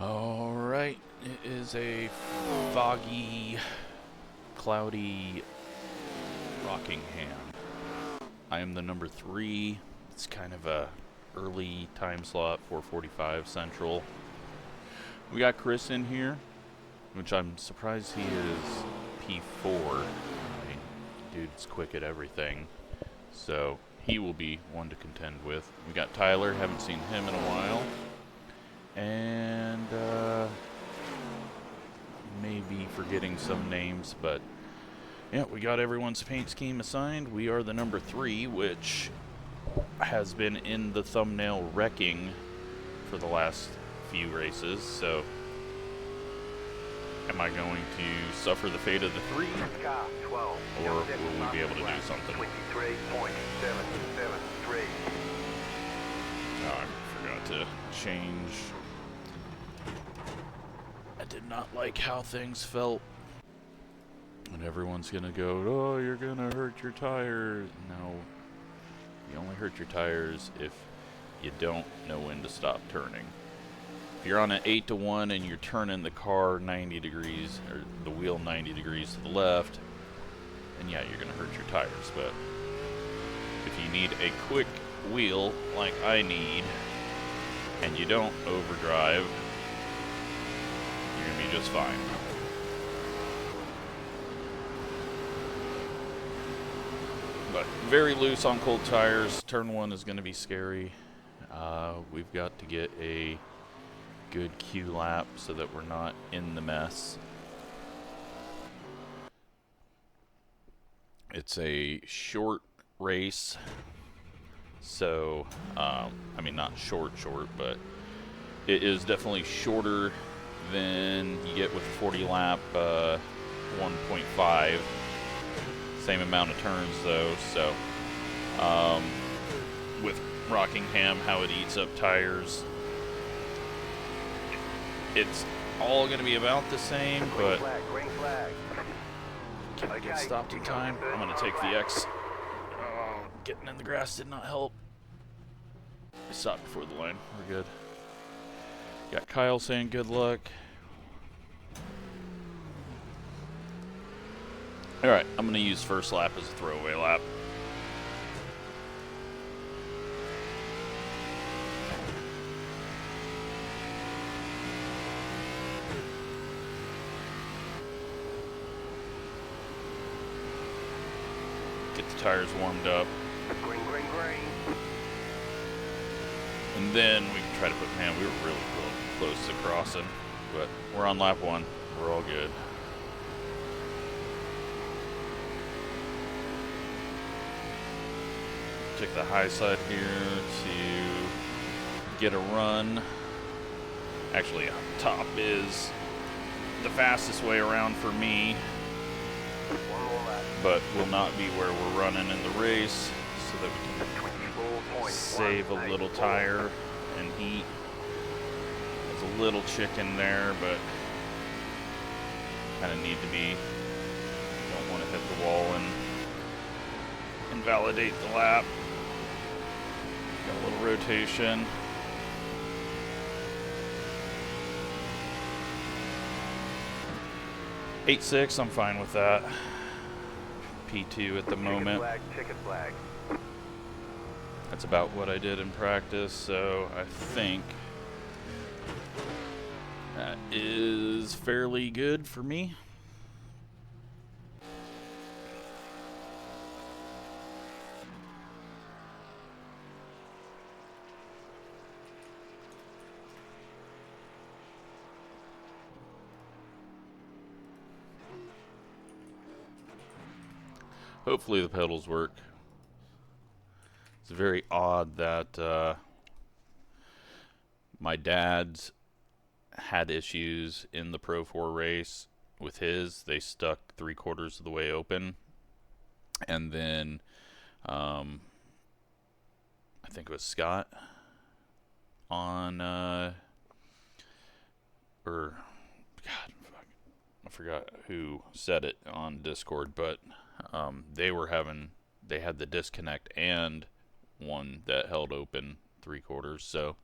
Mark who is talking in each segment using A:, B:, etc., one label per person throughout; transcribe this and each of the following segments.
A: Alright, it is a foggy, cloudy Rockingham. I am the number 3. It's kind of a early time slot, 4:45 Central. We got Chris in here, which I'm surprised he is P4. I mean, dude's quick at everything. So he will be one to contend with. We got Tyler, haven't seen him in a while. And maybe forgetting some names, but yeah, we got everyone's paint scheme assigned. We are the number 3, which has been in the thumbnail wrecking for the last few races. So am I going to suffer the fate of the 3, or will we be able to do something?
B: 23.773.
A: Oh, I forgot to change. I did not like how things felt. And everyone's gonna go, oh, you're gonna hurt your tires. No, you only hurt your tires if you don't know when to stop turning. If you're on an 8-to-1 and you're turning the car 90 degrees, or the wheel 90 degrees to the left, then yeah, you're gonna hurt your tires. But if you need a quick wheel like I need, and you don't overdrive, you're gonna be just fine. But very loose on cold tires. Turn 1 is gonna be scary. We've got to get a good Q lap so that we're not in the mess. It's a short race, so I mean, not short, but it is definitely shorter than you get with 40 lap 1.5. Same amount of turns though, so with Rockingham, how it eats up tires, it's all going to be about the same, but can I get stopped in time? I'm going to take the X. Getting in the grass did not help. I stopped before the line. We're good. Got Kyle saying good luck. Alright, I'm going to use first lap as a throwaway lap. Get the tires warmed up.
B: Green.
A: And then we can try to put, man, we were really close to crossing, but we're on lap 1. We're all good. Take the high side here to get a run. Actually, up top is the fastest way around for me, but will not be where we're running in the race, so that we can save a little tire and heat. There's a little chicken there, but kind of need to be, don't want to hit the wall and invalidate the lap. Got a little rotation. .86, I'm fine with that. P2 at the moment.
B: Ticket flag.
A: That's about what I did in practice, so I think that is fairly good for me. Hopefully the pedals work. It's very odd that my dad's had issues in the Pro 4 race with his. They stuck 3/4 of the way open. And then I think it was Scott on or God, I forgot who said it on Discord, but they had the disconnect and one that held open 3/4. So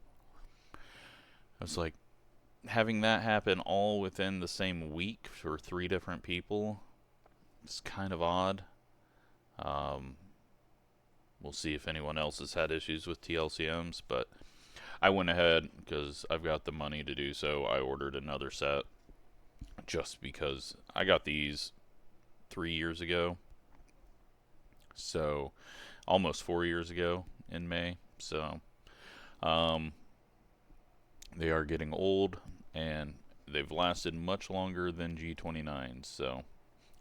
A: I was like, having that happen all within the same week for 3 different people is kind of odd. We'll see if anyone else has had issues with T-LCMs, but I went ahead, because I've got the money to do so, I ordered another set, just because I got these 3 years ago, so almost 4 years ago in May, so they are getting old, and they've lasted much longer than G29s, so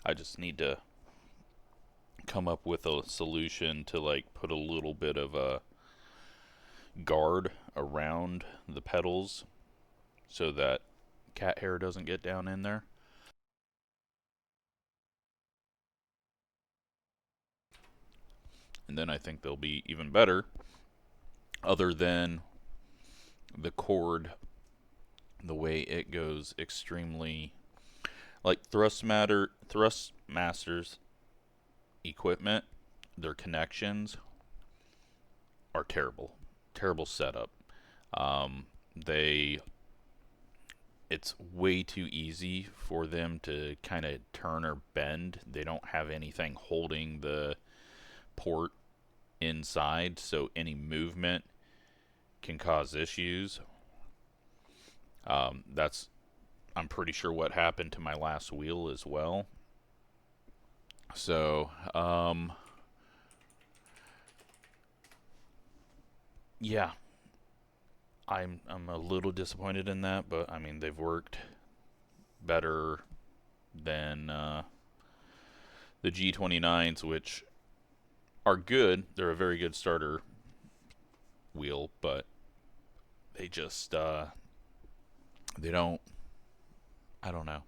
A: I just need to come up with a solution to like put a little bit of a guard around the pedals so that cat hair doesn't get down in there. And then I think they'll be even better, other than the cord, the way it goes extremely, like Thrustmaster's equipment, their connections are terrible setup. It's way too easy for them to kind of turn or bend. They don't have anything holding the port inside, so any movement can cause issues. That's, I'm pretty sure, what happened to my last wheel as well. So, yeah, I'm a little disappointed in that, but I mean, they've worked better than the G29s, which are good. They're a very good starter wheel, but they just they don't, I don't know.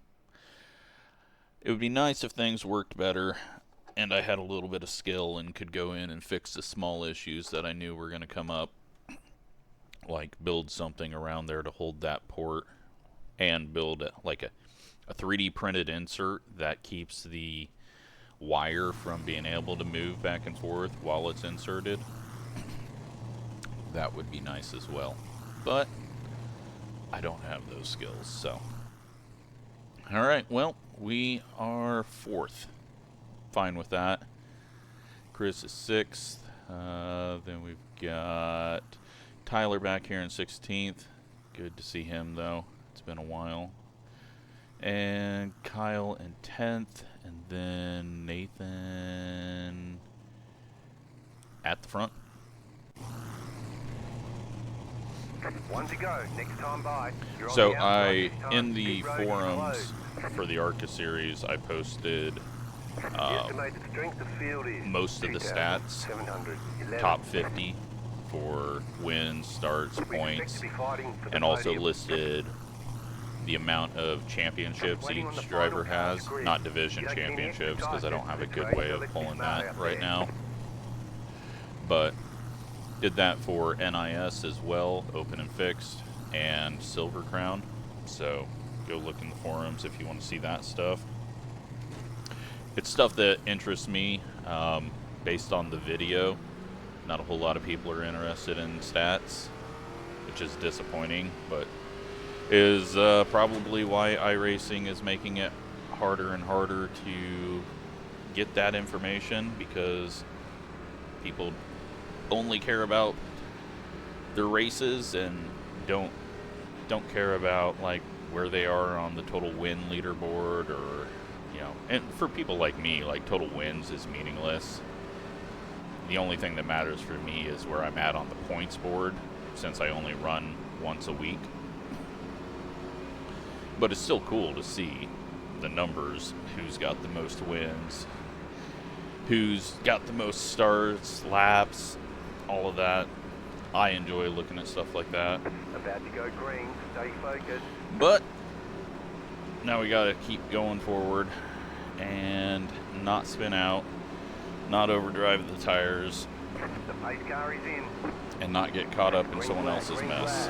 A: It would be nice if things worked better and I had a little bit of skill and could go in and fix the small issues that I knew were going to come up, like build something around there to hold that port, and build like a 3D printed insert that keeps the wire from being able to move back and forth while it's inserted. That would be nice as well, but I don't have those skills, so. Alright, well, we are 4th. Fine with that. Chris is 6th. Then we've got Tyler back here in 16th. Good to see him, though. It's been a while. And Kyle in 10th. And then Nathan at the front.
B: One to go. Next time by.
A: So in the forums for the ARCA series, I posted most of the stats, top 50 for wins, starts, points, and also listed the amount of championships each driver has, not division championships, because I don't have a good way of pulling that right now. But did that for NIS as well, open and fixed, and Silver Crown. So go look in the forums if you want to see that stuff. It's stuff that interests me based on the video. Not a whole lot of people are interested in stats, which is disappointing, but is probably why iRacing is making it harder and harder to get that information, because people only care about their races and don't care about like where they are on the total win leaderboard, or and for people like me, like total wins is meaningless. The only thing that matters for me is where I'm at on the points board, since I only run once a week. But it's still cool to see the numbers, who's got the most wins, who's got the most starts, laps, all of that. I enjoy looking at stuff like that.
B: About to go green, stay focused.
A: But now we gotta keep going forward and not spin out, not overdrive the tires,
B: The pace car is in.
A: and not get caught up in someone else's mess.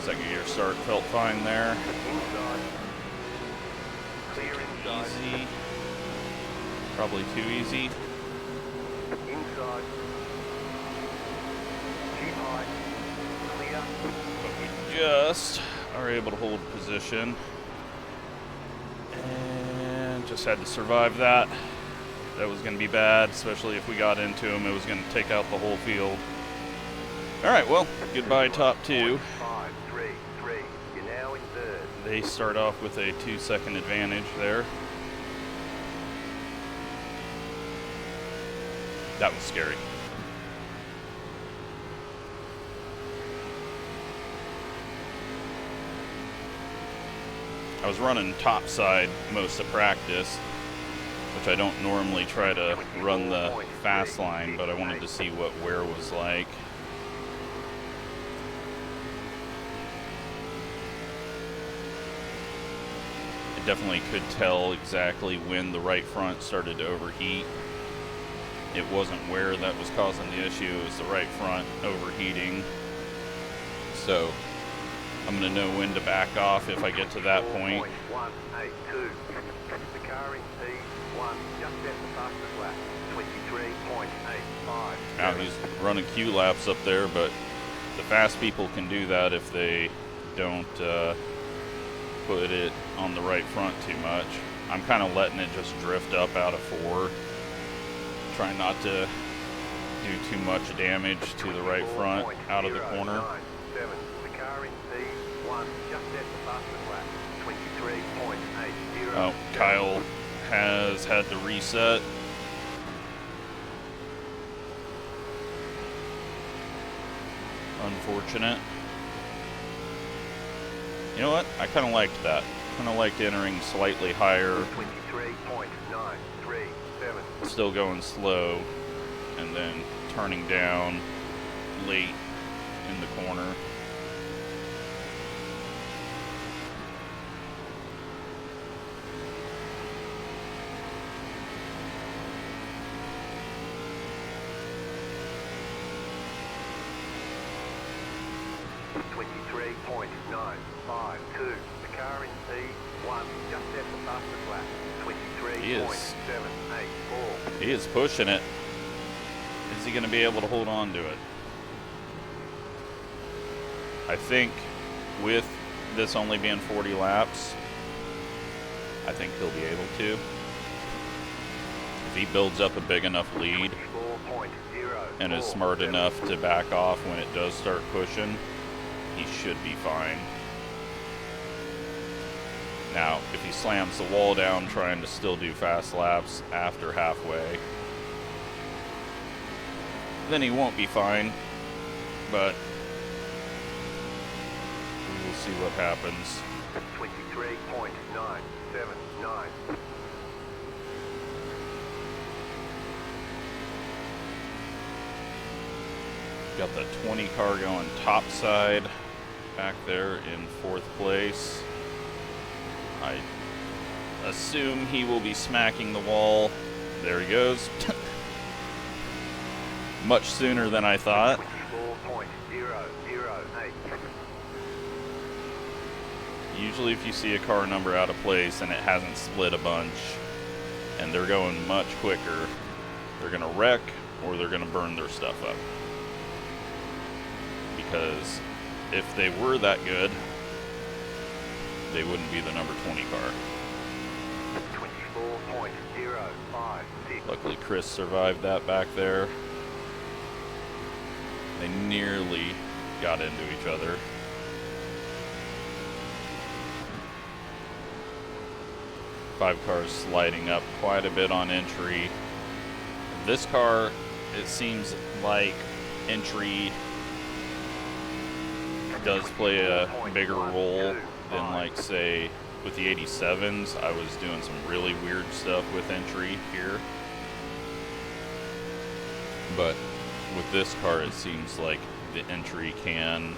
A: Second gear start felt fine there.
B: Inside. Clear inside.
A: Easy. Probably too easy.
B: Inside. Keep high. Clear.
A: just are able to hold position. And just had to survive that. That was going to be bad, especially if we got into him. It was going to take out the whole field. Alright, well, goodbye top two.
B: 5, 3, 3. You're now in third.
A: They start off with a 2-second advantage there. That was scary. I was running topside most of practice, which I don't normally try to run the fast line, but I wanted to see what wear was like. I definitely could tell exactly when the right front started to overheat. It wasn't wear that was causing the issue, it was the right front overheating. So I'm going to know when to back off if I get to that point.
B: 182. The car in P1 just at the fastest lap. 23.85.
A: Now he's running Q laps up there, but the fast people can do that if they don't put it on the right front too much. I'm kind of letting it just drift up out of 4. Trying not to do too much damage to the right front out of the corner.
B: 7. The car in P1 just at the fastest lap. 23.80.
A: Oh, Kyle has had to reset. Unfortunate. You know what? I kind of liked that. Kind of liked entering slightly higher.
B: 23.937.
A: Still going slow, and then turning down late in the corner.
B: The car in P1 just at the fastest lap. 23.784.
A: He is pushing it. Is he going to be able to hold on to it? I think with this only being 40 laps, I think he'll be able to. If he builds up a big enough lead and is smart enough to back off when it does start pushing, he should be fine. Now, if he slams the wall down trying to still do fast laps after halfway, then he won't be fine, but we will see what happens.
B: 23.979.
A: Got the 20 car going topside back there in 4th place. I assume he will be smacking the wall. There he goes. Much sooner than I thought.
B: 24.008.
A: Usually if you see a car number out of place and it hasn't split a bunch and they're going much quicker, they're going to wreck or they're going to burn their stuff up. Because if they were that good, they wouldn't be the number 20 car.
B: 24.056.
A: Luckily Chris survived that back there. They nearly got into each other. Five cars sliding up quite a bit on entry. This car, it seems like entry does play a bigger role than, like, say, with the 87s. I was doing some really weird stuff with entry here. But with this car, it seems like the entry can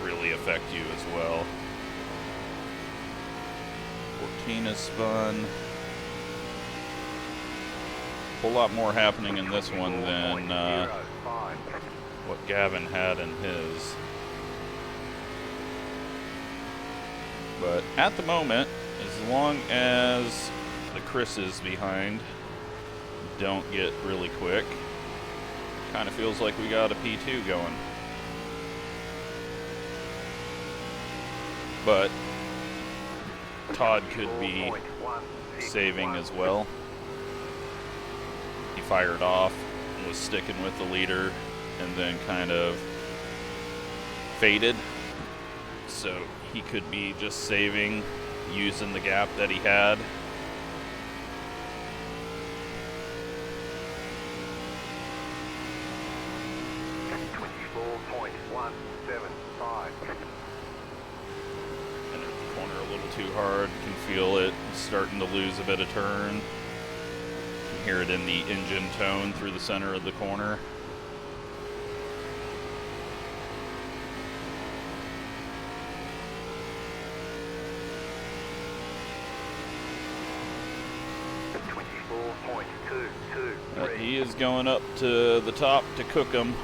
A: really affect you as well. 14 is spun. A whole lot more happening in this one than what Gavin had in his. But at the moment, as long as the Chris's behind don't get really quick, kind of feels like we got a P2 going. but Todd could be saving as well. He fired off and was sticking with the leader and then kind of faded. So he could be just saving, using the gap that he had. Entered the corner a little too hard. Can feel it starting to lose a bit of turn. Can hear it in the engine tone through the center of the corner. He is going up to the top to cook him.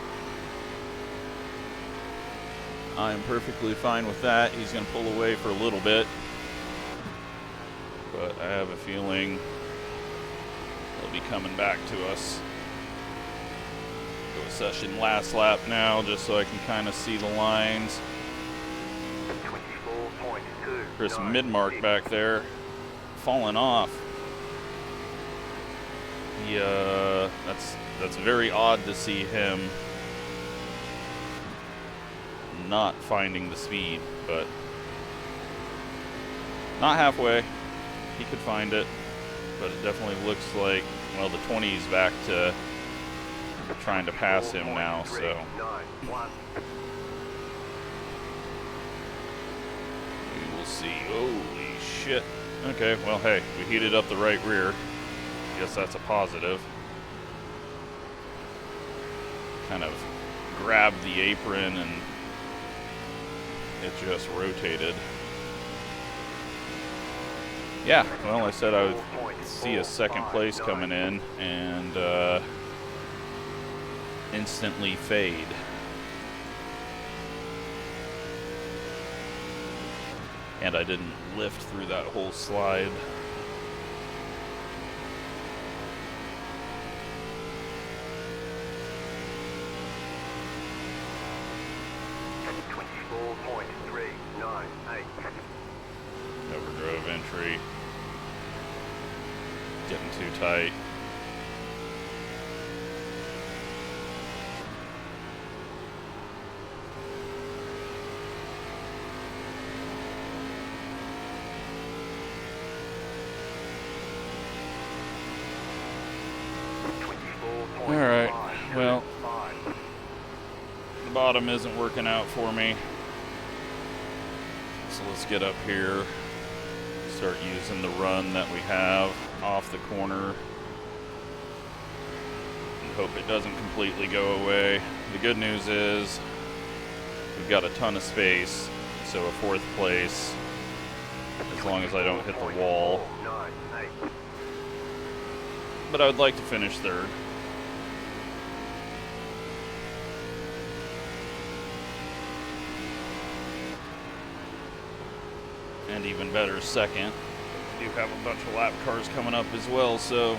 A: I am perfectly fine with that. He's going to pull away for a little bit, but I have a feeling he'll be coming back to us. Go session last lap now, just so I can kind of see the lines. Chris mid-mark back there, falling off. That's very odd to see him not finding the speed, but not halfway. He could find it, but it definitely looks like, well, the 20 is back to trying to pass him now, so. We will see. Holy shit. Okay, well, hey, we heated up the right rear. Guess that's a positive. Kind of grabbed the apron and it just rotated. Yeah, well, I said I would see a second place coming in and instantly fade. And I didn't lift through that whole slide. Overdrove entry. Getting too tight. Alright, well, the bottom isn't working out for me. So let's get up here, start using the run that we have off the corner, and hope it doesn't completely go away. The good news is we've got a ton of space, so a fourth place, as long as I don't hit the wall. But I would like to finish third. And even better, second. We do have a bunch of lap cars coming up as well, so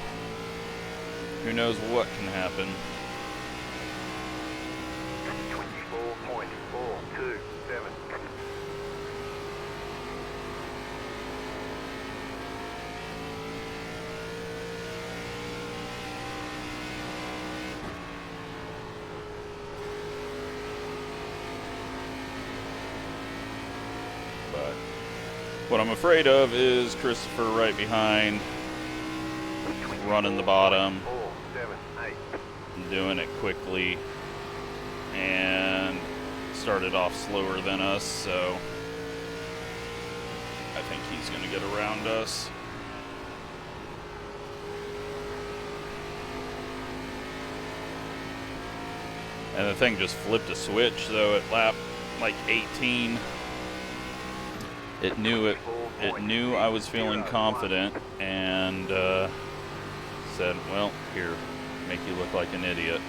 A: who knows what can happen.
B: 24.427.
A: But what I'm afraid of is Christopher right behind, running the bottom, doing it quickly, and started off slower than us, so I think he's going to get around us. And the thing just flipped a switch, though, at lap like 18. It knew I was feeling confident and said, well, here, make you look like an idiot,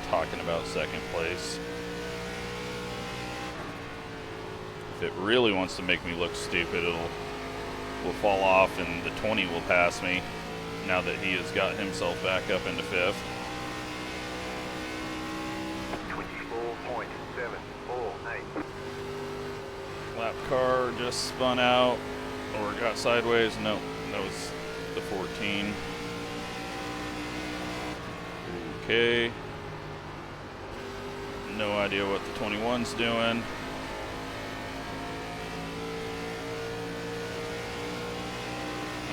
A: talking about second place. If it really wants to make me look stupid, will fall off and the 20 will pass me now that he has got himself back up into fifth.
B: 24.748.
A: Lap car just spun out or got sideways. Nope, that was the 14. Okay. No idea what the 21's doing.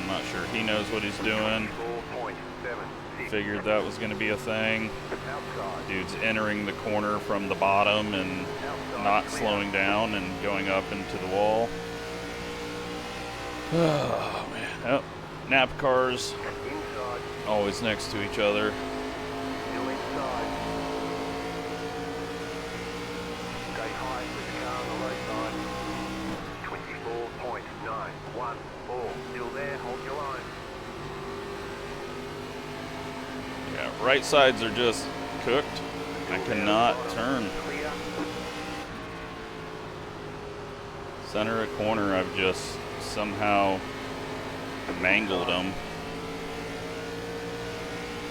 A: I'm not sure he knows what he's doing. Figured that was going to be a thing. Dude's entering the corner from the bottom and not slowing down and going up into the wall. Oh, man. Oh, nap cars always next to each other. Yeah, right sides are just cooked. I cannot turn. Center of corner, I've just somehow mangled them.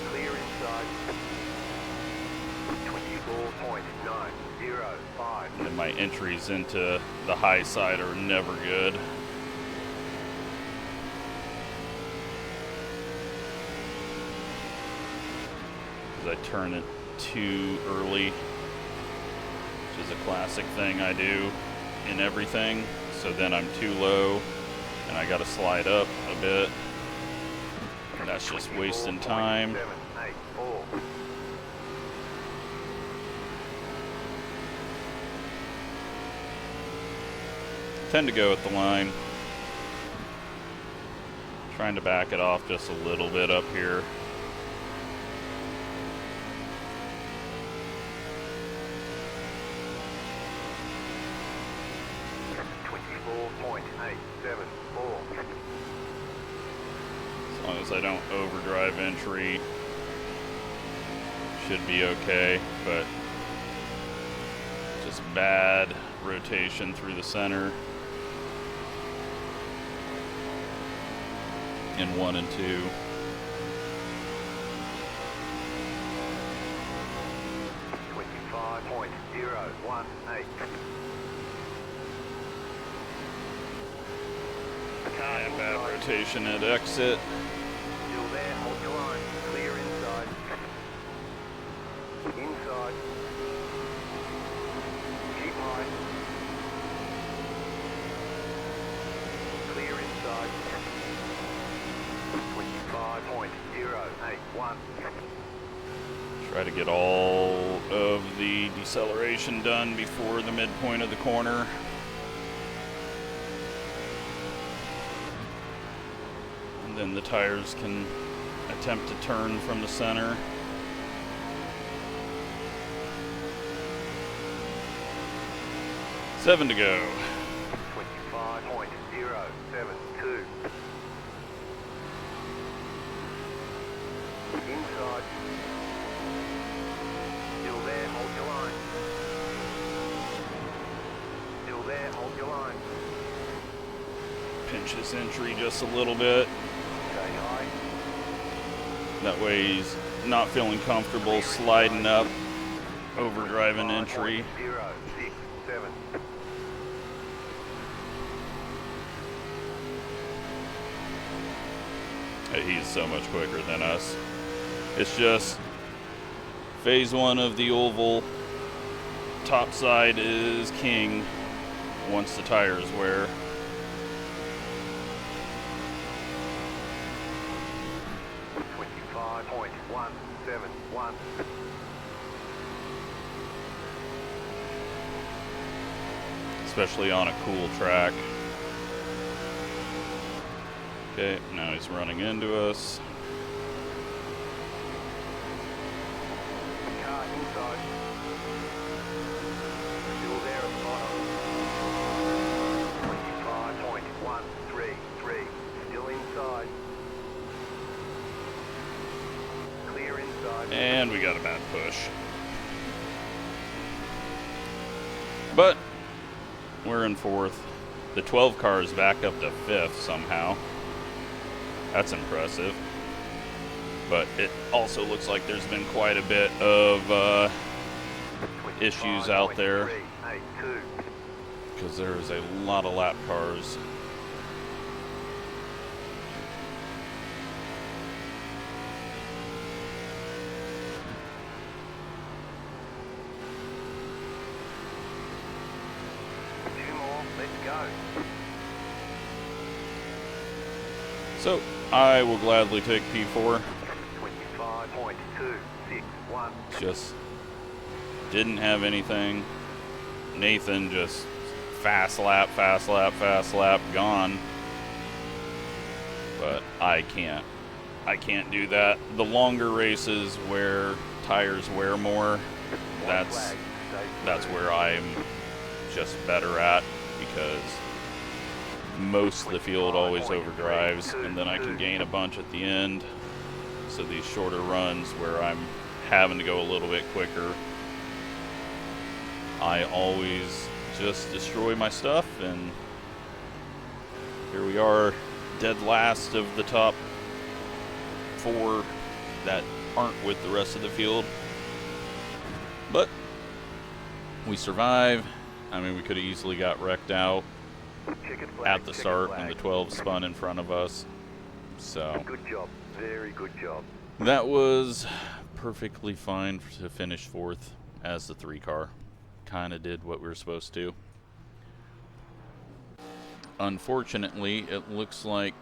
B: Clear inside. 24.905.
A: And my entries into the high side are never good. I turn it too early, which is a classic thing I do in everything. So then I'm too low and I gotta slide up a bit. And that's just wasting time. Tend to go at the line. Trying to back it off just a little bit up here. As long as I don't overdrive entry, should be okay, but just bad rotation through the center in 1 and 2. And bad rotation at exit.
B: Still there, hold your line. Clear inside. Inside. Keep high. Clear inside. 25.081.
A: Try to get all of the deceleration done before the midpoint of the corner. And then the tires can attempt to turn from the center. Seven to go.
B: 25.072. Inside. Still there, hold your line. Still there, hold your line.
A: Pinch his entry just a little bit.
B: Stay high.
A: That way he's not feeling comfortable sliding up, overdriving entry.
B: 067.
A: He's so much quicker than us. It's just phase 1 of the oval. Top side is king once the tires wear. Especially on a cool track. Okay, now he's running into us.
B: Car inside. Still there at the bottom. 25.133. Still inside. Clear inside.
A: And we got a bad push. But we're in 4th. The 12 car is back up to 5th somehow. That's impressive. But it also looks like there's been quite a bit of issues out there. because there's a lot of lap cars. So, I will gladly take P4.
B: 25.261.
A: Just didn't have anything. Nathan just fast lap, gone. But I can't do that. The longer races where tires wear more, that's where I'm just better at, because most of the field always overdrives, and then I can gain a bunch at the end. So these shorter runs where I'm having to go a little bit quicker, I always just destroy my stuff, and here we are, dead last of the top 4 that aren't with the rest of the field. But we survive. I mean, we could have easily got wrecked out at the start when the 12 spun in front of us. So
B: good job, very good job.
A: That was perfectly fine to finish 4th as the 3 car. Kind of did what we were supposed to. Unfortunately, it looks like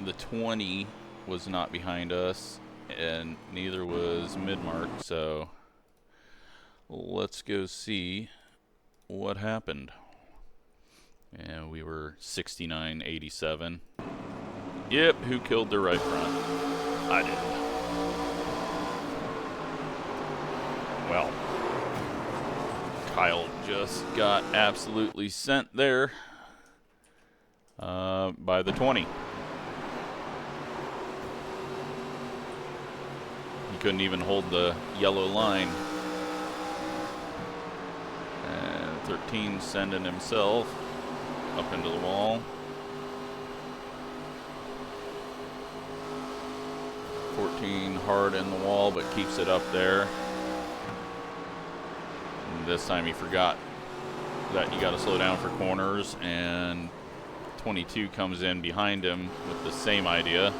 A: the 20 was not behind us, and neither was Midmark, so let's go see what happened. And we were 69.87. Yep, who killed the right front? I did. Well, Kyle just got absolutely sent there by the 20. He couldn't even hold the yellow line. And 13 sending himself up into the wall. 14 hard in the wall, but keeps it up there. And this time he forgot that you got to slow down for corners, and 22 comes in behind him with the same idea.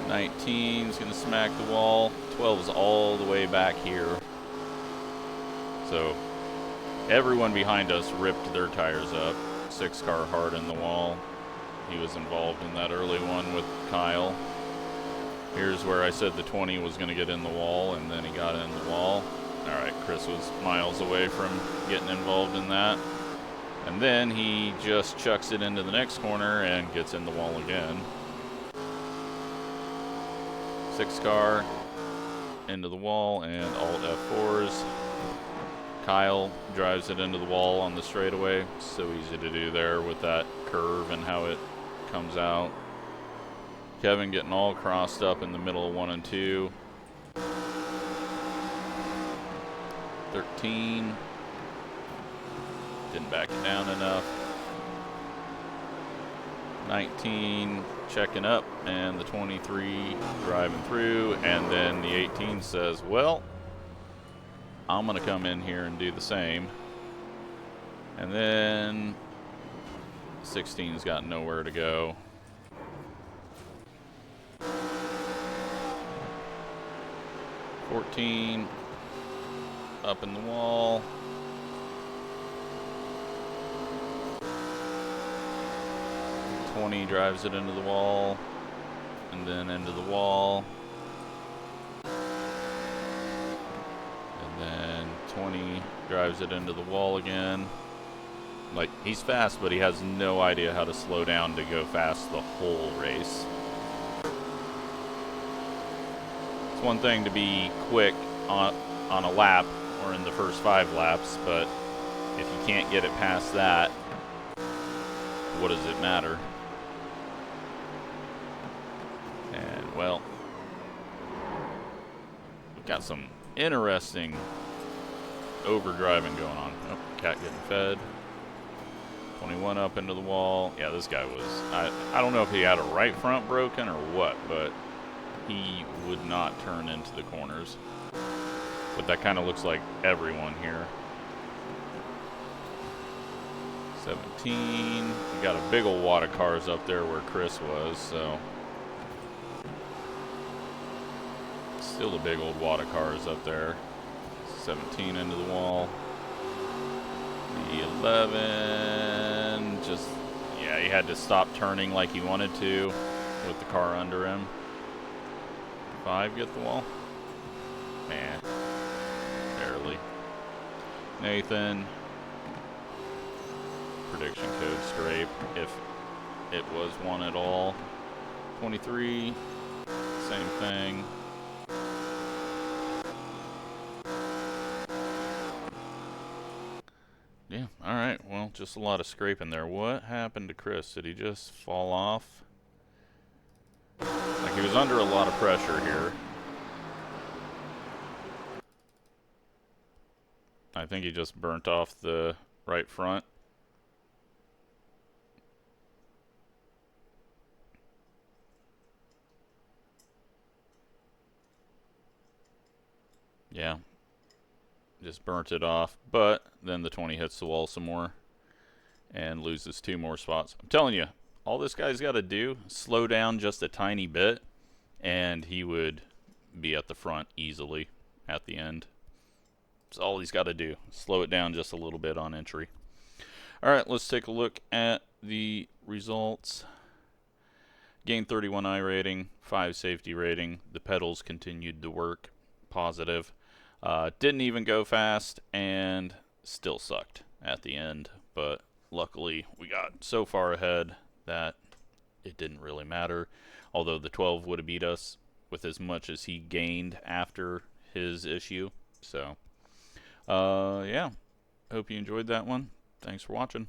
A: 19 is going to smack the wall. 12 is all the way back here. So everyone behind us ripped their tires up. 6 car hard in the wall. He was involved in that early one with Kyle. Here's where I said the 20 was going to get in the wall, and then he got in the wall. All right, Chris was miles away from getting involved in that. And then he just chucks it into the next corner and gets in the wall again. 6 car into the wall and alt F4s. Kyle drives it into the wall on the straightaway. So easy to do there with that curve and how it comes out. Kevin getting all crossed up in the middle of 1 and 2. 13 didn't back it down enough. 19 checking up, and the 23 driving through, and then the 18 says, well, I'm gonna come in here and do the same. And then 16's got nowhere to go. 14 up in the wall. 20 drives it into the wall, and then into the wall. And then 20 drives it into the wall again. Like, he's fast, but he has no idea how to slow down to go fast the whole race. It's one thing to be quick on a lap or in the first 5 laps, but if you can't get it past that, what does it matter? And, well, we've got some interesting overdriving going on. Oh, cat getting fed. 21 up into the wall. Yeah, this guy was, I don't know if he had a right front broken or what, but he would not turn into the corners. But that kind of looks like everyone here. 17. We got a big old wad of cars up there where Chris was, so. Still a big old wad of cars up there. 17 into the wall. The 11, just, yeah, he had to stop turning like he wanted to with the car under him. 5 get the wall? Man, barely. Nathan, prediction code scrape, if it was one at all. 23, same thing. Yeah, alright, well, just a lot of scraping there. What happened to Chris? Did he just fall off? Like, he was under a lot of pressure here. I think he just burnt off the right front. Yeah. Just burnt it off, but then the 20 hits the wall some more and loses 2 more spots. I'm telling you, all this guy's got to do, slow down just a tiny bit, and he would be at the front easily at the end. That's all he's got to do. Slow it down just a little bit on entry. All right, let's take a look at the results. Gained 31 iRating, 5 safety rating. The pedals continued to work. Positive. Didn't even go fast and still sucked at the end, but luckily we got so far ahead that it didn't really matter, although the 12 would have beat us with as much as he gained after his issue. So yeah, hope you enjoyed that one. Thanks for watching.